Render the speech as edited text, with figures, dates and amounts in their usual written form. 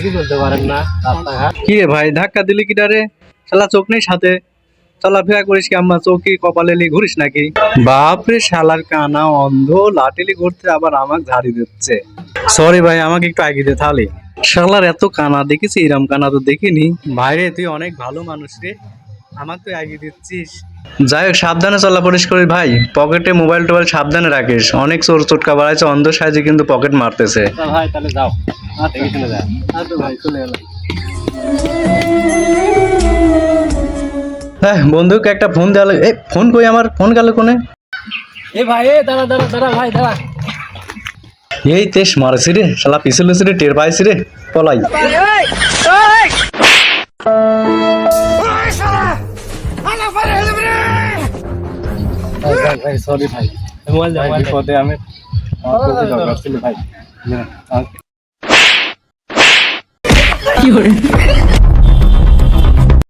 কি চলতে পারেন না রাস্তাঘাট? কি রে ভাই, ধাক্কা দিলি কি ডারে? শালা চোখ নেই সাথে, চলাফেরা করিস কি আম্মা চৌকি কপালেলি ঘুরিস নাকি? বাপরে শালার কানা অন্ধ, লাটেলি ঘুরতে আবার আমাকে ঝাড়ি দিচ্ছে। সরি ভাই, আমাকে একটু আগে দে তাহলে। শালার এত কানা দেখেছি, এরম কানা তো দেখিনি। ভাইরে তুই অনেক ভালো মানুষ রে, আমাকে তুই আগে দিচ্ছিস। যাই হোক, সাবধানে চলাফেরা করিস ভাই, পকেটে মোবাইল টোবাইল সাবধানে রাখিস। অনেক চোর চোটকা বাড়াইছে, অন্ধ সাইজে কিন্তু পকেট মারতেছে। আচ্ছা ভাই তাহলে যাও, দেখে শুনে যাও। আচ্ছা ভাই চলে এলাম। হ্যাঁ, বন্ধুকে একটা ফোন দেওয়া লাগে। ফোন কই আমার, ফোন গেল কোনে? এ ভাই দাঁড়া দাঁড়া দাঁড়া ভাই দাঁড়া। এই তেস মারছি রে, শালা পিছলে রে, টের পাইছি রে, পলাই। ভাই সরি ভাই, মোবাইল দাও। বিপদে আমি দরকার ছিল ভাই। কি করে